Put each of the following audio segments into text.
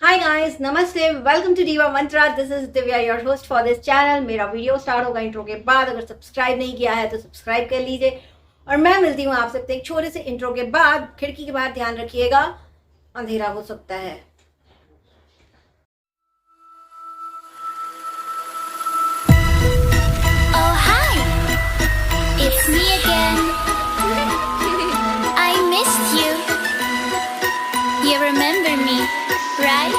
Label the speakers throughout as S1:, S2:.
S1: हाय guys, नमस्ते, welcome to Diva Mantra. This is Divya, your host for this channel. मेरा video start होगा intro के बाद। अगर सब्सक्राइब नहीं किया है तो सब्सक्राइब कर लीजिए और मैं मिलती हूँ आप सबसे एक छोटे से इंट्रो के बाद। खिड़की के बाहर ध्यान रखिएगा, अंधेरा हो सकता है।
S2: Oh hi, it's me again. I missed you. You remember me, right?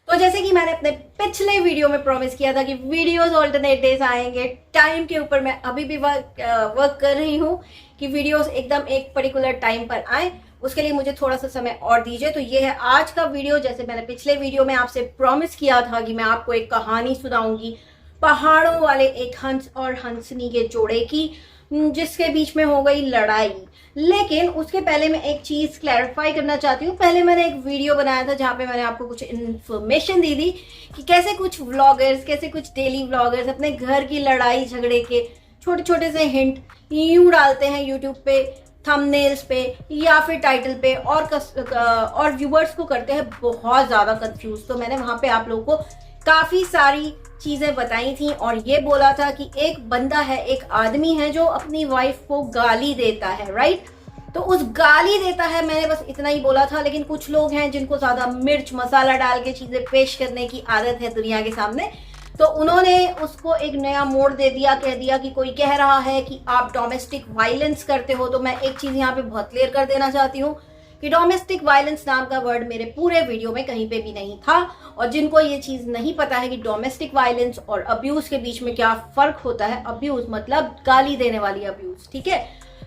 S1: तो जैसे कि मैंने अपने पिछले वीडियो में प्रॉमिस किया था कि वीडियोस ऑल्टरनेट डेज आएंगे, टाइम के ऊपर मैं अभी भी वर्क कर रही हूँ कि वीडियोस एकदम एक पर्टिकुलर टाइम पर आए। उसके लिए मुझे थोड़ा सा समय और दीजिए। तो ये है आज का वीडियो। जैसे मैंने पिछले वीडियो में आपसे प्रॉमिस किया था कि मैं आपको एक कहानी सुनाऊंगी पहाड़ों वाले एक हंस और हंसनी के जोड़े की, जिसके बीच में हो गई लड़ाई। लेकिन उसके पहले मैं एक चीज क्लैरिफाई करना चाहती हूँ। पहले मैंने एक वीडियो बनाया था जहाँ पे मैंने आपको कुछ इन्फॉर्मेशन दी थी कि कैसे कुछ व्लॉगर्स, कैसे कुछ डेली व्लॉगर्स अपने घर की लड़ाई झगड़े के छोटे छोटे से हिंट यूं डालते हैं यूट्यूब पे, थंबनेल्स पे या फिर टाइटल पे, और व्यूअर्स को करते हैं बहुत ज्यादा कंफ्यूज। तो मैंने वहां पे आप लोगों को काफी सारी चीजें बताई थी और ये बोला था कि एक बंदा है, एक आदमी है जो अपनी वाइफ को गाली देता है, राइट। तो उस गाली देता है, मैंने बस इतना ही बोला था। लेकिन कुछ लोग हैं जिनको ज्यादा मिर्च मसाला डाल के चीजें पेश करने की आदत है दुनिया के सामने, तो उन्होंने उसको एक नया मोड़ दे दिया। कह दिया कि कोई कह रहा है कि आप डोमेस्टिक वायलेंस करते हो। तो मैं एक चीज यहाँ पे बहुत क्लियर कर देना चाहती हूँ कि डोमेस्टिक वायलेंस नाम का वर्ड मेरे पूरे वीडियो में कहीं पे भी नहीं था। और जिनको ये चीज नहीं पता है कि डोमेस्टिक वायलेंस और अब्यूज के बीच में क्या फर्क होता है, अब्यूज मतलब गाली देने वाली अब्यूज, ठीक है,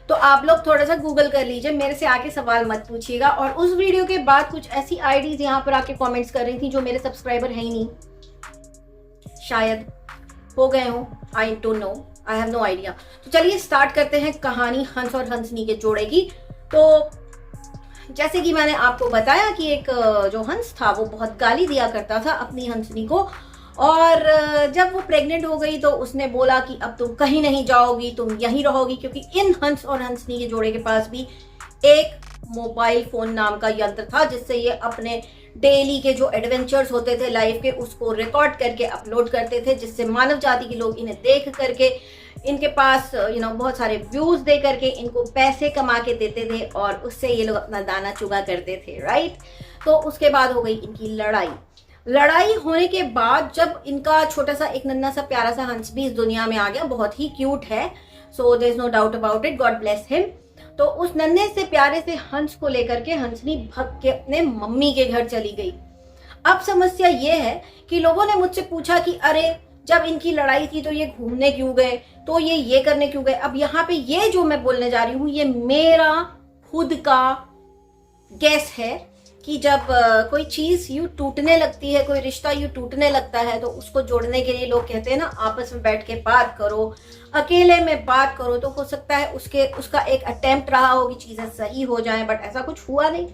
S1: तो आप लोग थोड़ा सा गूगल कर लीजिए, मेरे से आके सवाल मत पूछिएगा। और उस वीडियो के बाद कुछ ऐसी आईडीज यहाँ पर आके कॉमेंट्स कर रही थी जो मेरे सब्सक्राइबर है ही नहीं, शायद हो गए हो, I don't know, I have no idea. तो चलिए स्टार्ट करते हैं कहानी हंस और हंसनी के जोड़े की। तो जैसे कि मैंने आपको बताया कि एक जो हंस था वो बहुत गाली दिया करता था अपनी हंसनी को। और जब वो प्रेग्नेंट हो गई तो उसने बोला कि अब तुम कहीं नहीं जाओगी, तुम यहीं रहोगी, क्योंकि इन हंस और हंसनी के जोड़े के पास भी एक मोबाइल फोन नाम का यंत्र था जिससे ये अपने डेली के जो एडवेंचर्स होते थे लाइफ के उसको रिकॉर्ड करके अपलोड करते थे, जिससे मानव जाति के लोग इन्हें देख करके इनके पास बहुत सारे व्यूज दे करके इनको पैसे कमा के देते थे और उससे ये लोग अपना दाना चुगा करते थे, राइट। तो उसके बाद हो गई इनकी लड़ाई होने के बाद जब इनका छोटा सा एक नन्हा सा प्यारा सा हंस भी इस दुनिया में आ गया, बहुत ही क्यूट है, so there is no doubt about it, God bless him. तो उस नन्हे से प्यारे से हंस को लेकर के हंसनी भग के अपने मम्मी के घर चली गई। अब समस्या ये है कि लोगों ने मुझसे पूछा कि अरे जब इनकी लड़ाई थी तो ये घूमने क्यों गए, तो ये करने क्यों गए। अब यहाँ पे ये जो मैं बोलने जा रही हूँ ये मेरा खुद का गैस है कि जब कोई चीज यूं टूटने लगती है, कोई रिश्ता यूं टूटने लगता है, तो उसको जोड़ने के लिए लोग कहते हैं ना आपस में बैठ के बात करो, अकेले में बात करो। तो हो सकता है उसका एक अटेम्प्ट रहा हो कि चीजें सही हो जाएं, बट ऐसा कुछ हुआ नहीं,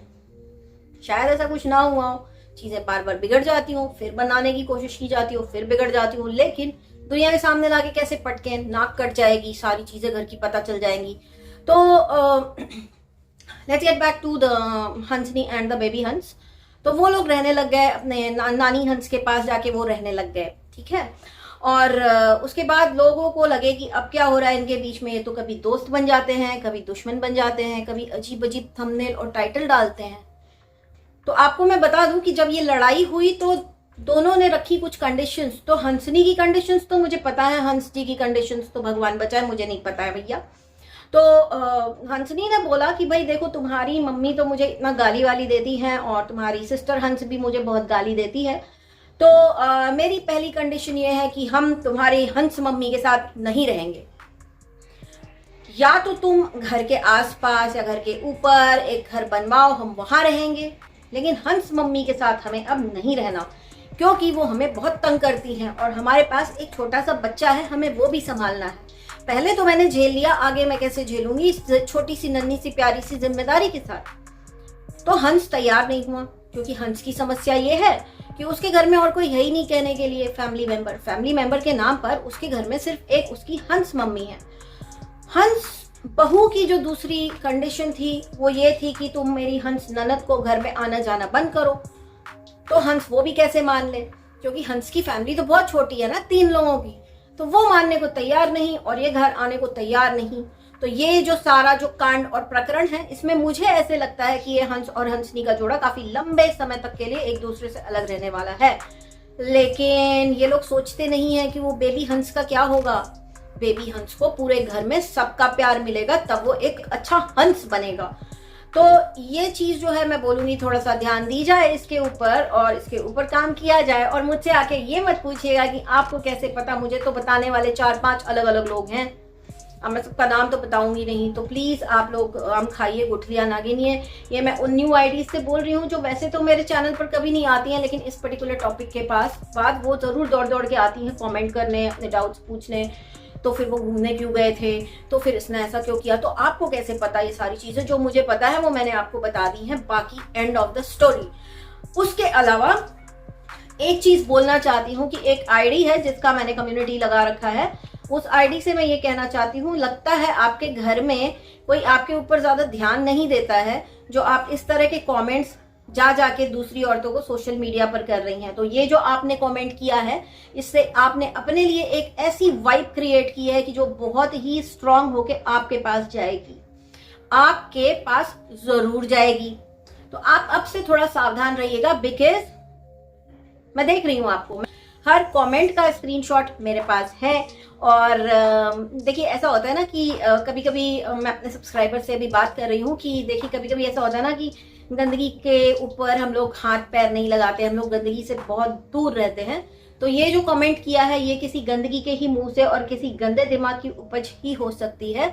S1: शायद ऐसा कुछ ना हुआ हो। चीजें बार बार बिगड़ जाती हूँ, फिर बनाने की कोशिश की जाती हो, फिर बिगड़ जाती हूँ। लेकिन दुनिया के सामने लाके कैसे पटके, नाक कट जाएगी, सारी चीजें घर की पता चल जाएंगी। तो let's get back to the hansni and the baby hans. तो वो लोग रहने लग गए अपने नानी हंस के पास, जाके वो रहने लग गए, ठीक है। और उसके बाद लोगों को लगे कि अब क्या हो रहा है इनके बीच में। ये तो कभी दोस्त बन जाते हैं, कभी दुश्मन बन जाते हैं, कभी अजीब अजीब थंबनेल और टाइटल डालते हैं। तो आपको मैं बता दूं कि जब ये लड़ाई हुई तो दोनों ने रखी कुछ कंडीशंस। तो हंसनी की कंडीशंस तो मुझे पता है, हंस जी की कंडीशंस तो भगवान बचाए मुझे नहीं पता है भैया। तो हंसनी ने बोला कि भाई देखो, तुम्हारी मम्मी तो मुझे इतना गाली वाली देती है और तुम्हारी सिस्टर हंस भी मुझे बहुत गाली देती है। तो मेरी पहली कंडीशन ये है कि हम तुम्हारी हंस मम्मी के साथ नहीं रहेंगे। या तो तुम घर के आसपास या घर के ऊपर एक घर बनवाओ, हम वहां रहेंगे, लेकिन हंस मम्मी के साथ हमें अब नहीं रहना, क्योंकि वो हमें बहुत तंग करती हैं और हमारे पास एक छोटा सा बच्चा है, हमें वो भी संभालना है। पहले तो मैंने झेल लिया, आगे मैं कैसे झेलूंगी इस छोटी सी नन्ही सी प्यारी सी जिम्मेदारी के साथ। तो हंस तैयार नहीं हुआ, क्योंकि हंस की समस्या ये है कि उसके घर में और कोई है ही नहीं कहने के लिए फैमिली मेंबर के नाम पर उसके घर में सिर्फ एक उसकी हंस मम्मी है। हंस बहू की जो दूसरी कंडीशन थी वो ये थी कि तुम मेरी हंस ननद को घर में आना जाना बंद करो, तो हंस वो भी कैसे मान ले, क्योंकि हंस की फैमिली तो बहुत छोटी है ना, 3 लोगों की, तो वो मानने को तैयार नहीं और ये घर आने को तैयार नहीं। तो ये जो सारा जो कांड और प्रकरण है, इसमें मुझे ऐसे लगता है कि ये हंस और हंसनी का जोड़ा काफी लंबे समय तक के लिए एक दूसरे से अलग रहने वाला है। लेकिन ये लोग सोचते नहीं है कि वो बेबी हंस का क्या होगा। बेबी हंस को पूरे घर में सबका प्यार मिलेगा, तब वो एक अच्छा हंस बनेगा। तो ये चीज जो है मैं बोलूंगी, थोड़ा सा ध्यान दी जाए इसके ऊपर और इसके ऊपर काम किया जाए। और मुझसे आके ये मत पूछिएगा कि आपको कैसे पता, मुझे तो बताने वाले 4-5 अलग अलग लोग हैं। अब मैं सबका नाम तो बताऊंगी नहीं, तो प्लीज आप लोग हम खाइए गुठलियां नागिनिए। ये मैं उन न्यू आईडीज से बोल रही हूँ जो वैसे तो मेरे चैनल पर कभी नहीं आती हैं, लेकिन इस पर्टिकुलर टॉपिक के बाद वो जरूर दौड़ दौड़ के आती हैं कमेंट करने, अपने डाउट्स पूछने। तो फिर वो घूमने क्यों गए थे, तो फिर इसने ऐसा क्यों किया। तो आपको कैसे पता? ये सारी चीजें जो मुझे पता है वो मैंने आपको बता दी हैं, बाकी एंड ऑफ द स्टोरी। उसके अलावा एक चीज बोलना चाहती हूँ कि एक आईडी है जिसका मैंने कम्युनिटी लगा रखा है, उस आईडी से मैं ये कहना चाहती हूँ, लगता है आपके घर में कोई आपके ऊपर ज्यादा ध्यान नहीं देता है, जो आप इस तरह के कमेंट्स जा जाके दूसरी औरतों को सोशल मीडिया पर कर रही हैं। तो ये जो आपने कमेंट किया है, इससे आपने अपने लिए एक ऐसी वाइब क्रिएट की है कि जो बहुत ही स्ट्रांग होके आपके पास जाएगी, आपके पास जरूर जाएगी। तो आप अब से थोड़ा सावधान रहिएगा, बिकॉज मैं देख रही हूं आपको, हर कमेंट का स्क्रीनशॉट मेरे पास है। और देखिए ऐसा होता है ना कि कभी कभी मैं अपने सब्सक्राइबर से भी बात कर रही हूँ कि देखिए कभी कभी ऐसा होता है ना कि गंदगी के ऊपर हम लोग हाथ पैर नहीं लगाते, हम लोग गंदगी से बहुत दूर रहते हैं। तो ये जो कमेंट किया है, ये किसी गंदगी के ही मुंह से और किसी गंदे दिमाग की उपज ही हो सकती है।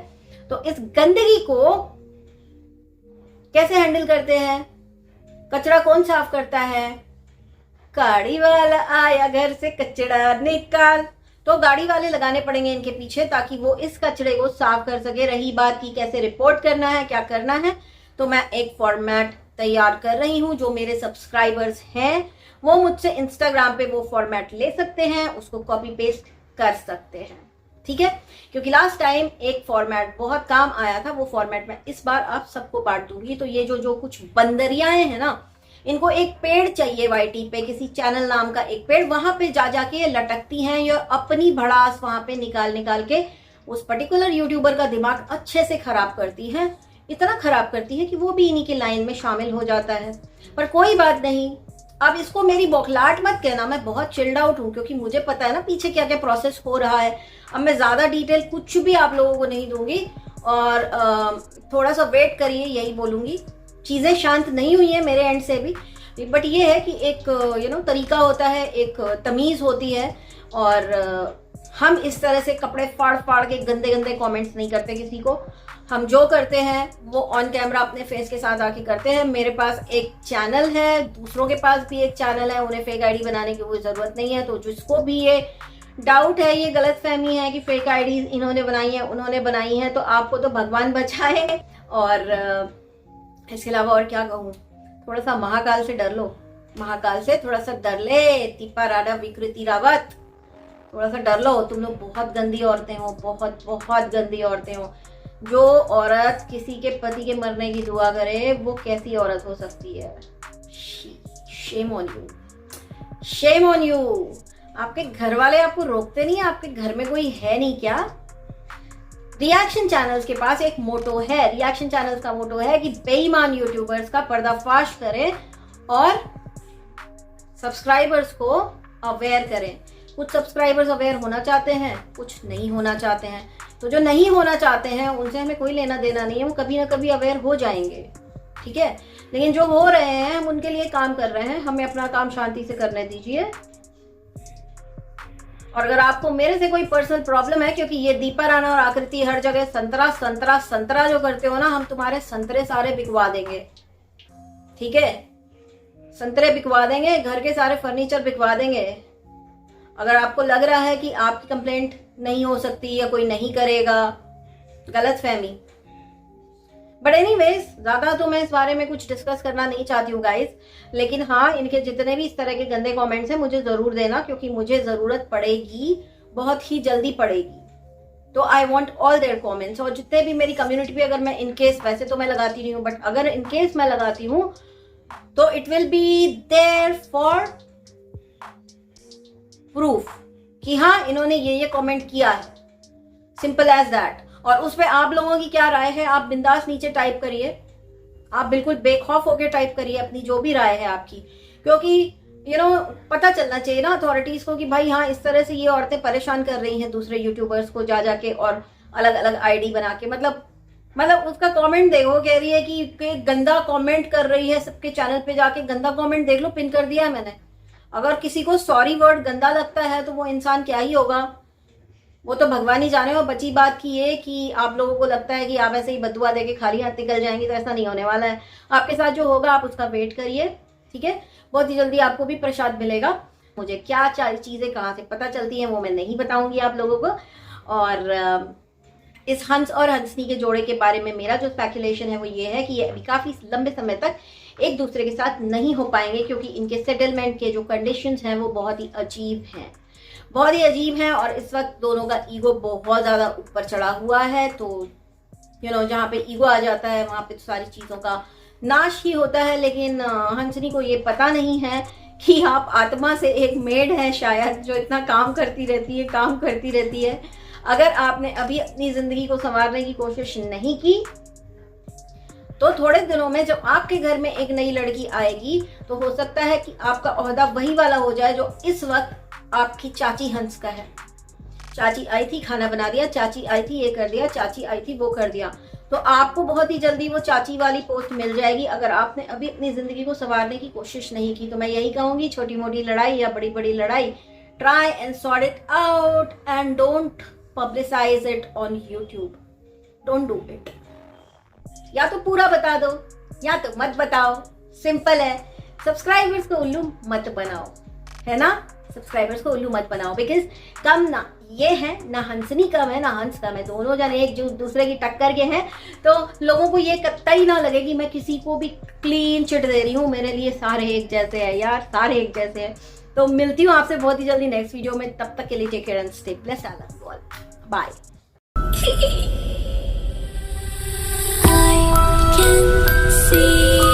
S1: तो इस गंदगी को कैसे हैंडल करते हैं? कचरा कौन साफ करता है? गाड़ी वाला आया घर से कचरा निकाल। तो गाड़ी वाले लगाने पड़ेंगे इनके पीछे, ताकि वो इस कचरे को साफ कर सके। रही बात की कैसे रिपोर्ट करना है, क्या करना है, तो मैं एक फॉर्मेट तैयार कर रही हूं। जो मेरे सब्सक्राइबर्स हैं वो मुझसे इंस्टाग्राम पे वो फॉर्मेट ले सकते हैं, उसको कॉपी पेस्ट कर सकते हैं, ठीक है? क्योंकि लास्ट टाइम एक फॉर्मेट बहुत काम आया था, वो फॉर्मेट मैं इस बार आप सबको बांट दूंगी। तो ये जो कुछ बंदरियाएं हैं ना, इनको एक पेड़ चाहिए वाईटी पे, किसी चैनल नाम का एक पेड़, वहां पे जा जाके ये लटकती हैं, ये अपनी भड़ास वहां पे निकाल के उस पर्टिकुलर यूट्यूबर का दिमाग अच्छे से खराब करती हैं। इतना खराब करती है कि वो भी इन्हीं की लाइन में शामिल हो जाता है। पर कोई बात नहीं, अब इसको मेरी बौखलाहट मत कहना, मैं बहुत चिल्ड आउट हूँ, क्योंकि मुझे पता है ना पीछे क्या क्या प्रोसेस हो रहा है। अब मैं ज्यादा डिटेल कुछ भी आप लोगों को नहीं दूंगी, और थोड़ा सा वेट करिए, यही बोलूंगी। चीजें शांत नहीं हुई है मेरे एंड से भी, बट ये है कि एक तरीका होता है, एक तमीज होती है। और हम इस तरह से कपड़े फाड़ फाड़ के गंदे गंदे कमेंट्स नहीं करते किसी को। हम जो करते हैं वो ऑन कैमरा अपने फेस के साथ आके करते हैं। मेरे पास एक चैनल है, दूसरों के पास भी एक चैनल है, उन्हें फेक आईडी बनाने की कोई जरूरत नहीं है। तो जिसको भी ये डाउट है, ये गलतफहमी है कि फेक आईडीज इन्होंने बनाई है, उन्होंने बनाई है, तो आपको तो भगवान बचाए। और इसके अलावा और क्या कहूँ, थोड़ा सा महाकाल से डर लो, महाकाल से थोड़ा सा डर ले। तिप्पा राडा विकृति रावत, थोड़ा सा डर लो। तुम लोग बहुत गंदी औरतें हो, बहुत बहुत गंदी औरतें हो। जो औरत किसी के पति के मरने की दुआ करे, वो कैसी औरत हो सकती है? Shame on you, shame on you. आपके घर वाले आपको रोकते नहीं? आपके घर में कोई है नहीं क्या? रिएक्शन चैनल्स के पास एक मोटो है, रिएक्शन चैनल्स का मोटो है कि बेईमान यूट्यूबर्स का पर्दाफाश करें और सब्सक्राइबर्स को अवेयर करें। कुछ सब्सक्राइबर्स अवेयर होना चाहते हैं, कुछ नहीं होना चाहते हैं। तो जो नहीं होना चाहते हैं उनसे हमें कोई लेना देना नहीं है, वो कभी ना कभी अवेयर हो जाएंगे, ठीक है? लेकिन जो हो रहे हैं हम उनके लिए काम कर रहे हैं, हमें अपना काम शांति से करने दीजिए। और अगर आपको मेरे से कोई पर्सनल प्रॉब्लम है, क्योंकि ये दीपा राणा और आकृति हर जगह संतरा संतरा संतरा जो करते हो ना, हम तुम्हारे संतरे सारे बिकवा देंगे, ठीक है? संतरे बिकवा देंगे, घर के सारे फर्नीचर बिकवा देंगे। अगर आपको लग रहा है कि आपकी कंप्लेंट नहीं हो सकती या कोई नहीं करेगा, गलत फहमी। बट एनीवेज, ज्यादा तो मैं इस बारे में कुछ डिस्कस करना नहीं चाहती हूँ गाइस। लेकिन हाँ, इनके जितने भी इस तरह के गंदे कमेंट्स हैं मुझे जरूर देना, क्योंकि मुझे जरूरत पड़ेगी, बहुत ही जल्दी पड़ेगी। तो I want all their comments. और जितने भी मेरी कम्युनिटी पे, अगर मैं इनकेस, वैसे तो मैं लगाती नहीं हूँ, बट अगर इनकेस मैं लगाती हूँ तो it will be there for proof कि हाँ इन्होंने ये कमेंट किया है, सिंपल एज दैट। और उस पे आप लोगों की क्या राय है, आप बिंदास नीचे टाइप करिए, आप बिल्कुल बेखौफ होकर टाइप करिए अपनी जो भी राय है आपकी, क्योंकि पता चलना चाहिए ना अथॉरिटीज को कि भाई हाँ इस तरह से ये औरतें परेशान कर रही हैं दूसरे यूट्यूबर्स को जा जाके और अलग अलग आईडी बना के। मतलब उसका कमेंट देखो, कह रही है कि गंदा कमेंट कर रही है, सबके चैनल पे जाके गंदा कमेंट देख लो, पिन कर दिया है मैंने। अगर किसी को सॉरी वर्ड गंदा लगता है तो वो इंसान क्या ही होगा, वो तो भगवान ही जाने। और बची बात की ये कि आप लोगों को लगता है कि आप ऐसे ही बदुआ देके खाली हाथ निकल जाएंगे, तो ऐसा नहीं होने वाला है। आपके साथ जो होगा आप उसका वेट करिए, ठीक है। बहुत ही जल्दी आपको भी प्रसाद मिलेगा। मुझे क्या चीजें कहाँ से पता चलती हैं वो मैं नहीं बताऊंगी आप लोगों को। और इस हंस और हंसनी के जोड़े के बारे में मेरा जो स्पेकुलेशन है वो ये है कि ये अभी काफी लंबे समय तक एक दूसरे के साथ नहीं हो पाएंगे, क्योंकि इनके सेटलमेंट के जो कंडीशंस हैं वो बहुत ही अजीब हैं, बहुत ही अजीब हैं। और इस वक्त दोनों का ईगो बहुत ज्यादा ऊपर चढ़ा हुआ है। तो जहाँ पे ईगो आ जाता है वहां पे तो सारी चीजों का नाश ही होता है। लेकिन हंसनी को ये पता नहीं है कि आप आत्मा से एक मेड है शायद, जो इतना काम करती रहती है। अगर आपने अभी अपनी जिंदगी को संवारने की कोशिश नहीं की तो थोड़े दिनों में जब आपके घर में एक नई लड़की आएगी तो हो सकता है कि आपका ओहदा वही वाला हो जाए जो इस वक्त आपकी चाची हंस का है। चाची आई थी, खाना बना दिया, चाची आई थी, ये कर दिया, चाची आई थी, वो कर दिया। तो आपको बहुत ही जल्दी वो चाची वाली पोस्ट मिल जाएगी अगर आपने अभी अपनी जिंदगी को संवारने की कोशिश नहीं की। तो मैं यही कहूंगी, छोटी मोटी लड़ाई या बड़ी बड़ी लड़ाई, try and sort it out and don't publicise it on YouTube, don't do it. या तो पूरा बता दो या तो मत बताओ, सिंपल है। सब्सक्राइबर्स को उल्लू मत बनाओ, है ना। सब्सक्राइबर्स को उल्लू मत बनाओ, बिकॉज कम ना ये है ना हंसनी कम है ना हंस कम है, दोनों जन एक दूसरे की टक्कर के हैं। तो लोगों को ये कतई ना लगे कि मैं किसी को भी क्लीन चिट दे रही हूँ, मेरे लिए सारे एक जैसे हैं यार, सारे एक जैसे हैं। तो मिलती हूँ आपसे बहुत ही जल्दी नेक्स्ट वीडियो में, तब तक के लिए take care and stay blessed, I love you all, bye.
S2: I can see